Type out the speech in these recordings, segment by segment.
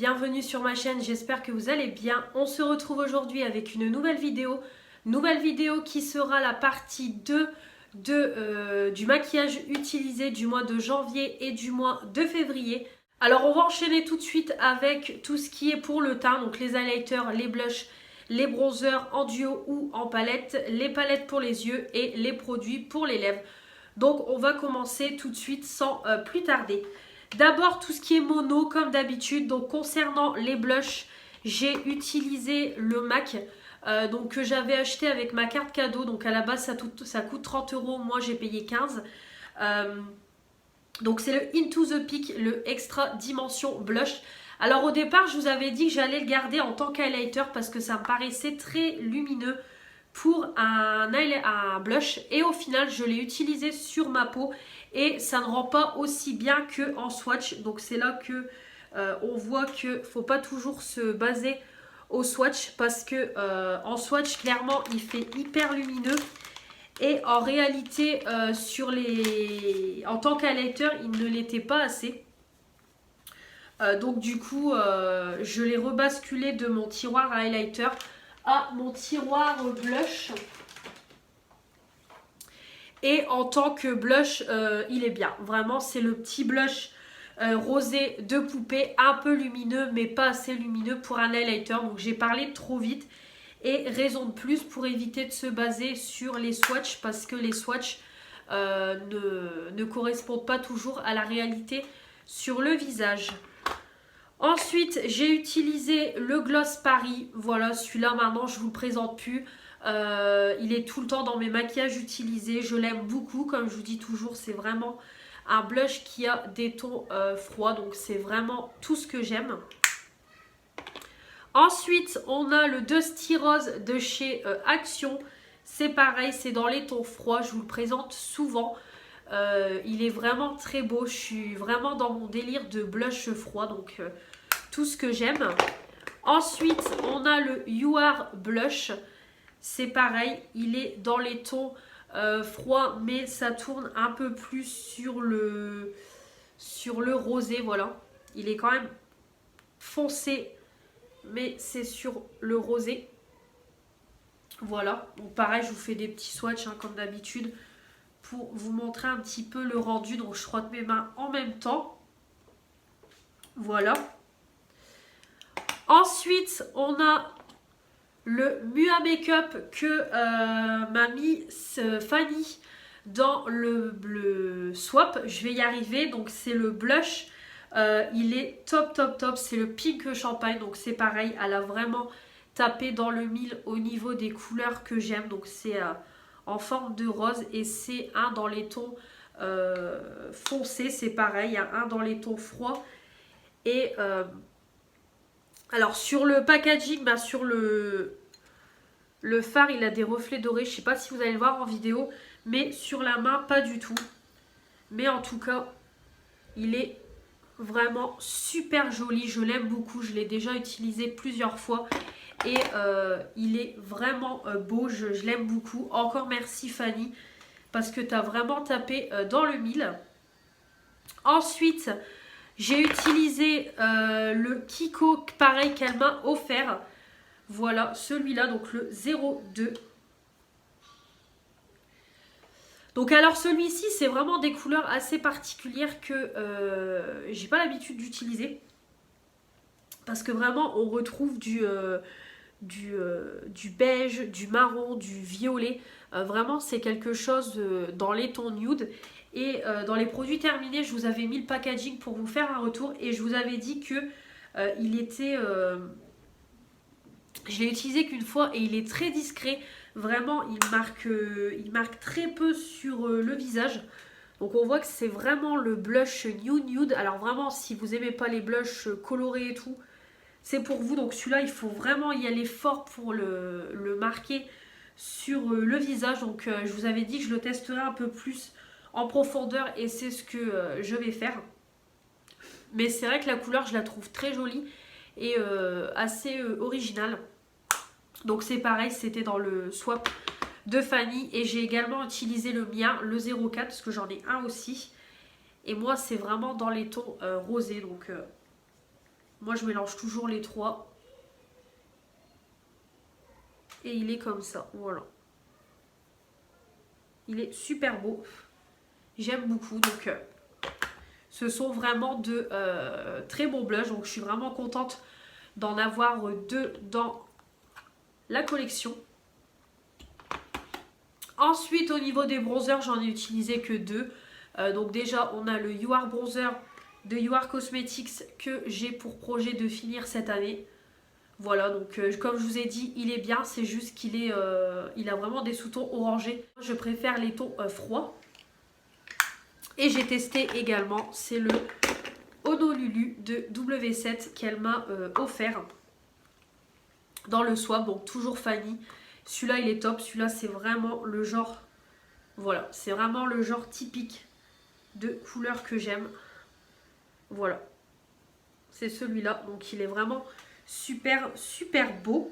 bienvenue sur ma chaîne, j'espère que vous allez bien. On se retrouve aujourd'hui avec une nouvelle vidéo qui sera la partie 2 du maquillage utilisé du mois de janvier et du mois de février. Alors on va enchaîner tout de suite avec tout ce qui est pour le teint, donc les highlighters, les blushs, les bronzers en duo ou en palette, les palettes pour les yeux et les produits pour les lèvres. Donc on va commencer tout de suite sans plus tarder. D'abord tout ce qui est mono comme d'habitude. Donc concernant les blushs, j'ai utilisé le MAC que j'avais acheté avec ma carte cadeau. Donc à la base ça coûte 30 €, moi j'ai payé 15. Donc c'est le Into the Peak, le Extra Dimension Blush. Alors au départ je vous avais dit que j'allais le garder en tant qu'highlighter parce que ça me paraissait très lumineux pour un blush, et au final je l'ai utilisé sur ma peau et ça ne rend pas aussi bien qu'en swatch. Donc c'est là que on voit qu'il ne faut pas toujours se baser au swatch parce que en swatch clairement il fait hyper lumineux et en réalité en tant qu'highlighter il ne l'était pas assez. Donc du coup je l'ai rebasculé de mon tiroir à highlighter à mon tiroir blush, et en tant que blush il est bien, vraiment c'est le petit blush rosé de poupée, un peu lumineux mais pas assez lumineux pour un highlighter. Donc j'ai parlé trop vite, et raison de plus pour éviter de se baser sur les swatchs parce que les swatchs ne correspondent pas toujours à la réalité sur le visage. Ensuite, j'ai utilisé le Gloss Paris. Voilà, celui-là maintenant, je ne vous le présente plus. Il est tout le temps dans mes maquillages utilisés. Je l'aime beaucoup, comme je vous dis toujours. C'est vraiment un blush qui a des tons froids. Donc, c'est vraiment tout ce que j'aime. Ensuite, on a le Dusty Rose de chez Action. C'est pareil, c'est dans les tons froids. Je vous le présente souvent. Il est vraiment très beau. Je suis vraiment dans mon délire de blush froid, donc tout ce que j'aime. Ensuite on a le You Are Blush. C'est pareil, il est dans les tons froids, mais ça tourne un peu plus sur le rosé. Voilà, il est quand même foncé, mais c'est sur le rosé. Voilà, donc pareil, je vous fais des petits swatchs comme d'habitude pour vous montrer un petit peu le rendu. Donc je frotte mes mains en même temps. Voilà. Ensuite, on a le Mua Makeup que m'a mis Fanny dans le swap. Je vais y arriver. Donc c'est le blush. Il est top. C'est le Pink Champagne. Donc c'est pareil. Elle a vraiment tapé dans le mille au niveau des couleurs que j'aime. Donc c'est en forme de rose, et c'est un dans les tons foncés, c'est pareil, il y a un dans les tons froids. Et alors sur le packaging, sur le fard, il a des reflets dorés, je ne sais pas si vous allez le voir en vidéo, mais sur la main pas du tout. Mais en tout cas il est vraiment super joli, je l'aime beaucoup, je l'ai déjà utilisé plusieurs fois. Et il est vraiment beau, je l'aime beaucoup. Encore merci Fanny, parce que tu as vraiment tapé dans le mille. Ensuite, j'ai utilisé le Kiko, pareil, qu'elle m'a offert. Voilà, celui-là, donc le 02. Donc alors celui-ci, c'est vraiment des couleurs assez particulières que j'ai pas l'habitude d'utiliser. Parce que vraiment, on retrouve du beige, du marron, du violet. Vraiment c'est quelque chose dans les tons nude. Et dans les produits terminés, je vous avais mis le packaging pour vous faire un retour, et je vous avais dit que il était je l'ai utilisé qu'une fois et il est très discret. Vraiment il marque très peu sur le visage. Donc on voit que c'est vraiment le blush nude. Alors vraiment, si vous aimez pas les blushs colorés et tout, c'est pour vous. Donc celui-là, il faut vraiment y aller fort pour le marquer sur le visage. Donc je vous avais dit que je le testerai un peu plus en profondeur, et c'est ce que je vais faire. Mais c'est vrai que la couleur, je la trouve très jolie et assez originale. Donc c'est pareil, c'était dans le swap de Fanny, et j'ai également utilisé le mien, le 04, parce que j'en ai un aussi. Et moi, c'est vraiment dans les tons rosés, donc Moi je mélange toujours les trois. Et il est comme ça, voilà. Il est super beau. J'aime beaucoup, donc ce sont vraiment de très bons blushs. Donc je suis vraiment contente d'en avoir deux dans la collection. Ensuite, au niveau des bronzers, j'en ai utilisé que deux. Donc déjà, on a le You Are Bronzer de You Are Cosmetics que j'ai pour projet de finir cette année. Voilà, donc comme je vous ai dit, il est bien, c'est juste qu'il est, il a vraiment des sous-tons orangés. Je préfère les tons froids. Et j'ai testé également, c'est le Honolulu de W7 qu'elle m'a offert dans le swap, donc toujours Fanny. Celui-là, il est top, celui-là, c'est vraiment le genre, voilà, c'est vraiment le genre typique de couleur que j'aime. Voilà, c'est celui-là, donc il est vraiment super, super beau.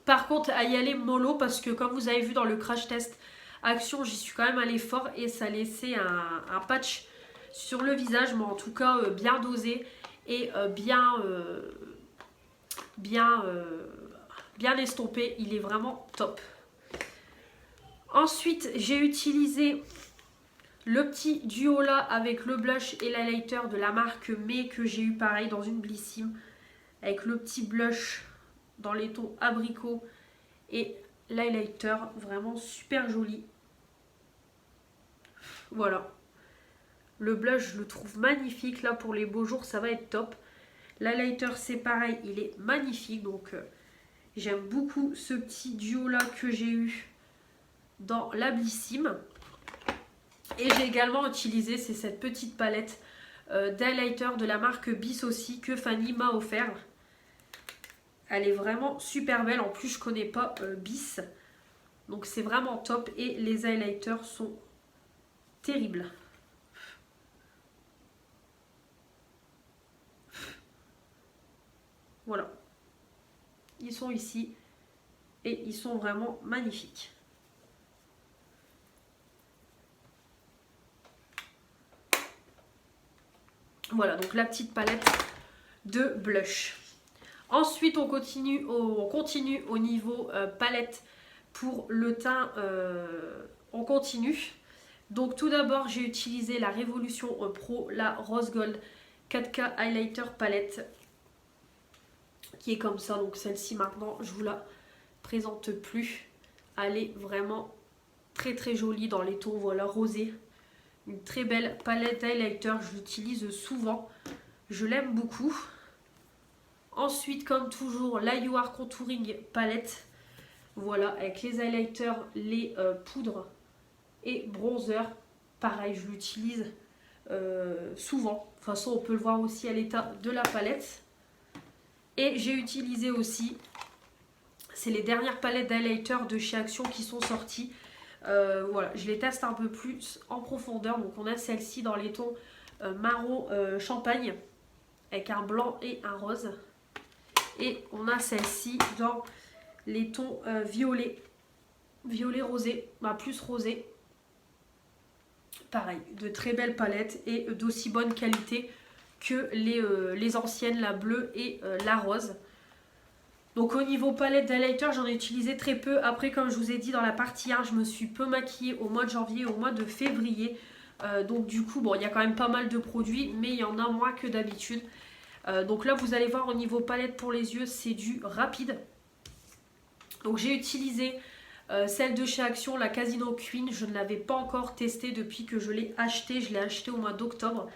Par contre, à y aller mollo parce que comme vous avez vu dans le crash test Action, j'y suis quand même allée fort et ça laissait un patch sur le visage, mais en tout cas bien dosé et bien estompé. Il est vraiment top. Ensuite, j'ai utilisé le petit duo là avec le blush et l'highlighter de la marque May que j'ai eu pareil dans une Blissim. Avec le petit blush dans les tons abricot et l'highlighter vraiment super joli. Voilà. Le blush, je le trouve magnifique. Là, pour les beaux jours, ça va être top. L'highlighter, c'est pareil, il est magnifique. Donc, j'aime beaucoup ce petit duo-là que j'ai eu dans la Blissim. Et j'ai également utilisé, c'est cette petite palette d'highlighter de la marque Bis aussi que Fanny m'a offert. Elle est vraiment super belle. En plus, je connais pas Bis. Donc, c'est vraiment top. Et les highlighters sont terribles. Voilà. Ils sont ici. Et ils sont vraiment magnifiques. Voilà, donc la petite palette de blush. Ensuite, on continue au niveau palette pour le teint. On continue. Donc tout d'abord, j'ai utilisé la Révolution Pro, la Rose Gold 4K Highlighter Palette. Qui est comme ça. Donc celle-ci maintenant, je vous la présente plus. Elle est vraiment très très jolie dans les tons voilà, rosés. Une très belle palette highlighter, je l'utilise souvent. Je l'aime beaucoup. Ensuite, comme toujours, la You Are Contouring palette. Voilà, avec les highlighters, les poudres et bronzer. Pareil, je l'utilise souvent. De toute façon, on peut le voir aussi à l'état de la palette. Et j'ai utilisé aussi, c'est les dernières palettes d'highlighter de chez Action qui sont sorties. Voilà, je les teste un peu plus en profondeur. Donc on a celle-ci dans les tons marron champagne avec un blanc et un rose. Et on a celle-ci dans les tons violet rosé, plus rosé. Pareil, de très belles palettes et d'aussi bonne qualité que les anciennes, la bleue et la rose. Donc au niveau palette d'highlighter, j'en ai utilisé très peu. Après, comme je vous ai dit dans la partie 1, je me suis peu maquillée au mois de janvier, au mois de février. Donc du coup, bon, il y a quand même pas mal de produits, mais il y en a moins que d'habitude. Donc là, vous allez voir au niveau palette pour les yeux, c'est du rapide. Donc j'ai utilisé celle de chez Action, la Casino Queen. Je ne l'avais pas encore testée depuis que je l'ai achetée. Je l'ai achetée au mois d'octobre.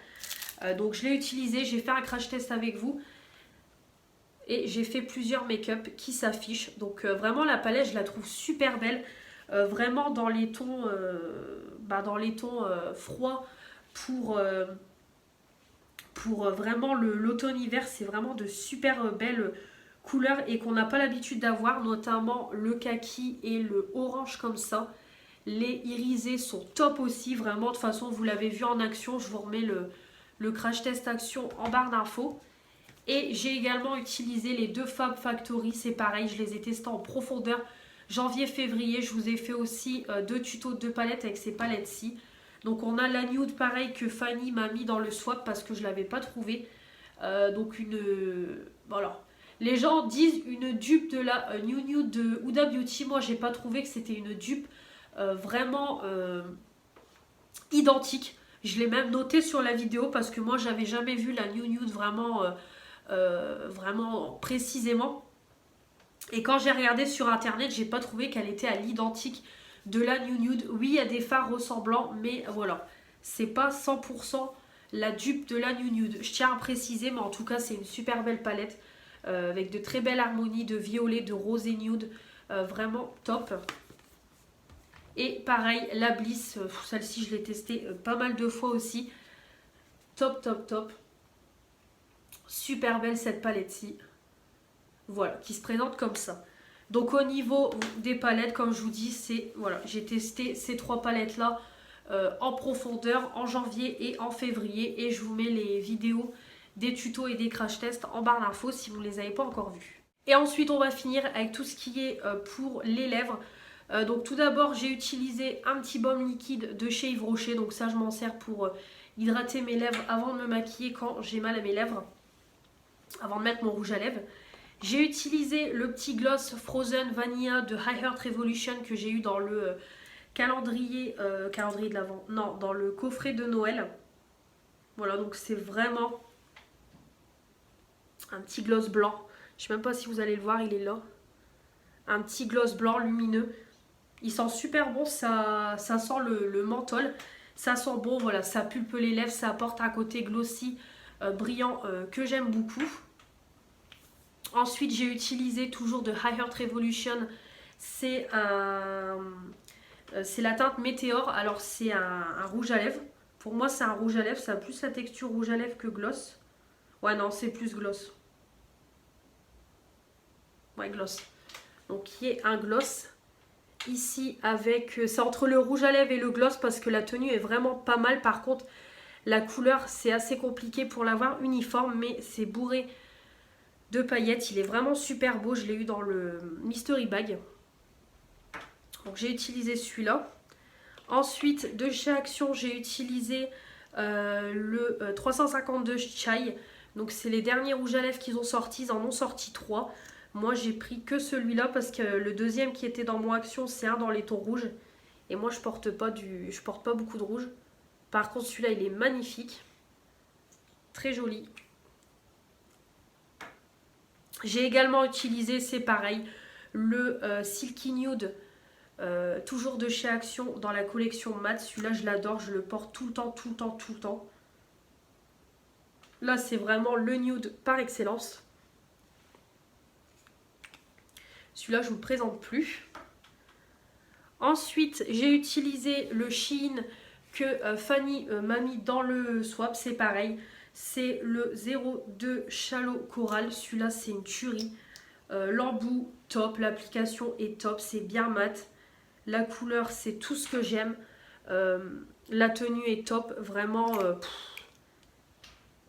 Donc je l'ai utilisée, j'ai fait un crash test avec vous. Et j'ai fait plusieurs make-up qui s'affichent. Donc vraiment la palette, je la trouve super belle. Vraiment dans les tons, froids pour vraiment l'automne-hiver. C'est vraiment de super belles couleurs et qu'on n'a pas l'habitude d'avoir. Notamment le kaki et le orange comme ça. Les irisés sont top aussi. Vraiment, de toute façon, vous l'avez vu en action. Je vous remets le crash test action en barre d'infos. Et j'ai également utilisé les deux Fab Factory, c'est pareil, je les ai testés en profondeur janvier-février. Je vous ai fait aussi deux tutos de palettes avec ces palettes-ci. Donc on a la nude pareil que Fanny m'a mis dans le swap parce que je ne l'avais pas trouvé. Donc voilà. Les gens disent une dupe de la New Nude de Huda Beauty. Moi, j'ai pas trouvé que c'était une dupe vraiment identique. Je l'ai même noté sur la vidéo parce que moi, j'avais jamais vu la New Nude vraiment, vraiment précisément. Et quand j'ai regardé sur internet, j'ai pas trouvé qu'elle était à l'identique de la New Nude. Oui, il y a des fards ressemblants, mais voilà, c'est pas 100% la dupe de la New Nude. Je tiens à préciser, mais en tout cas, c'est une super belle palette avec de très belles harmonies de violet, de rosé nude, vraiment top. Et pareil, la Bliss, celle-ci je l'ai testée pas mal de fois aussi. Top, top, top. Super belle cette palette-ci. Voilà, qui se présente comme ça. Donc au niveau des palettes, comme je vous dis, c'est voilà, j'ai testé ces 3 palettes-là en profondeur en janvier et en février. Et je vous mets les vidéos des tutos et des crash tests en barre d'infos si vous ne les avez pas encore vus. Et ensuite, on va finir avec tout ce qui est pour les lèvres. Donc tout d'abord, j'ai utilisé un petit baume liquide de chez Yves Rocher. Donc ça, je m'en sers pour hydrater mes lèvres avant de me maquiller quand j'ai mal à mes lèvres. Avant de mettre mon rouge à lèvres. J'ai utilisé le petit gloss Frozen Vanilla de High Heart Revolution que j'ai eu dans le calendrier de l'Avent. Non, dans le coffret de Noël. Voilà, donc c'est vraiment un petit gloss blanc. Je ne sais même pas si vous allez le voir, il est là. Un petit gloss blanc lumineux. Il sent super bon, ça sent le menthol. Ça sent bon, voilà, ça pulpe les lèvres, ça apporte un côté glossy, brillant que j'aime beaucoup. Ensuite, j'ai utilisé toujours de High Heart Revolution. C'est la teinte Météor. Alors, c'est un rouge à lèvres. Pour moi, c'est un rouge à lèvres. Ça a plus la texture rouge à lèvres que gloss. Ouais, non, c'est plus gloss. Ouais, gloss. Donc, qui est un gloss. Ici, avec... c'est entre le rouge à lèvres et le gloss parce que la tenue est vraiment pas mal. Par contre, la couleur, c'est assez compliqué pour l'avoir uniforme. Mais c'est bourré de paillettes, il est vraiment super beau, je l'ai eu dans le Mystery Bag. Donc j'ai utilisé celui-là. Ensuite, de chez Action, j'ai utilisé le 352 Chai. Donc c'est les derniers rouges à lèvres qu'ils ont sortis, ils en ont sorti 3. Moi j'ai pris que celui-là parce que le deuxième qui était dans mon Action, c'est un dans les tons rouges. Et moi je porte pas beaucoup de rouge. Par contre celui-là il est magnifique. Très joli. J'ai également utilisé, c'est pareil, le Silky Nude, toujours de chez Action, dans la collection Mat. Celui-là, je l'adore, je le porte tout le temps, tout le temps, tout le temps. Là, c'est vraiment le nude par excellence. Celui-là, je ne vous le présente plus. Ensuite, j'ai utilisé le Shein que Fanny m'a mis dans le swap, c'est pareil. C'est le 02 Shallow Coral. Celui-là, c'est une tuerie. L'embout, top. L'application est top. C'est bien mat. La couleur, c'est tout ce que j'aime. La tenue est top. Vraiment,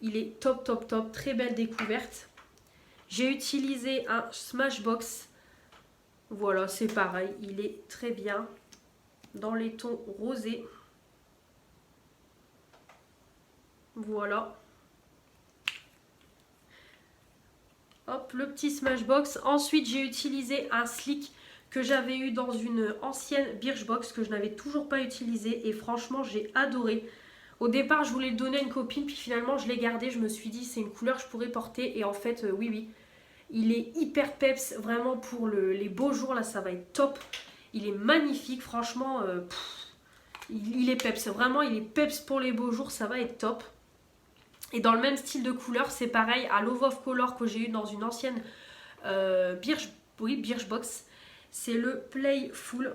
il est top, top, top. Très belle découverte. J'ai utilisé un Smashbox. Voilà, c'est pareil. Il est très bien. Dans les tons rosés. Voilà. Hop, le petit Smashbox. Ensuite, j'ai utilisé un slick que j'avais eu dans une ancienne Birchbox que je n'avais toujours pas utilisé. Et franchement, j'ai adoré. Au départ, je voulais le donner à une copine. Puis finalement, je l'ai gardé. Je me suis dit, c'est une couleur que je pourrais porter. Et en fait, oui, oui. Il est hyper peps. Vraiment, pour les beaux jours, là, ça va être top. Il est magnifique. Franchement, il est peps. Vraiment, il est peps pour les beaux jours. Ça va être top. Et dans le même style de couleur, c'est pareil, à Love of Color que j'ai eu dans une ancienne Birchbox. C'est le Playful.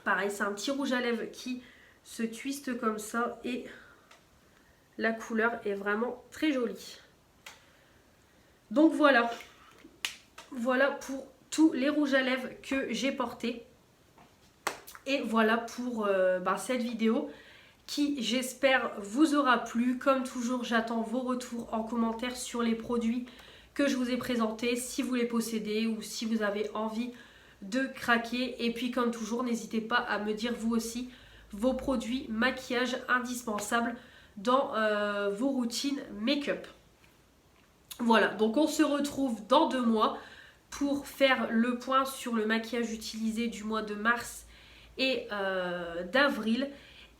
Pareil, c'est un petit rouge à lèvres qui se twiste comme ça. Et la couleur est vraiment très jolie. Donc voilà. Voilà pour tous les rouges à lèvres que j'ai portés. Et voilà pour cette vidéo qui, j'espère, vous aura plu. Comme toujours, j'attends vos retours en commentaire sur les produits que je vous ai présentés, si vous les possédez ou si vous avez envie de craquer. Et puis, comme toujours, n'hésitez pas à me dire vous aussi vos produits maquillage indispensables dans vos routines make-up. Voilà, donc on se retrouve dans 2 mois pour faire le point sur le maquillage utilisé du mois de mars et d'avril.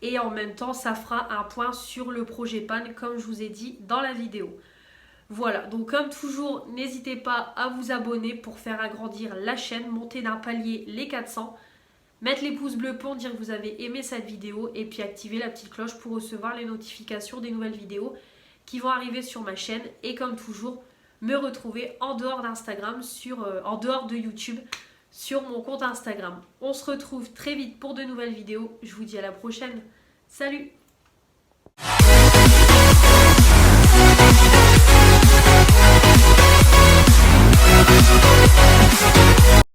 Et en même temps, ça fera un point sur le projet PAN, comme je vous ai dit dans la vidéo. Voilà, donc comme toujours, n'hésitez pas à vous abonner pour faire agrandir la chaîne, monter d'un palier les 400, mettre les pouces bleus pour dire que vous avez aimé cette vidéo et puis activer la petite cloche pour recevoir les notifications des nouvelles vidéos qui vont arriver sur ma chaîne. Et comme toujours, me retrouver en dehors d'Instagram, en dehors de YouTube, sur mon compte Instagram. On se retrouve très vite pour de nouvelles vidéos. Je vous dis à la prochaine. Salut!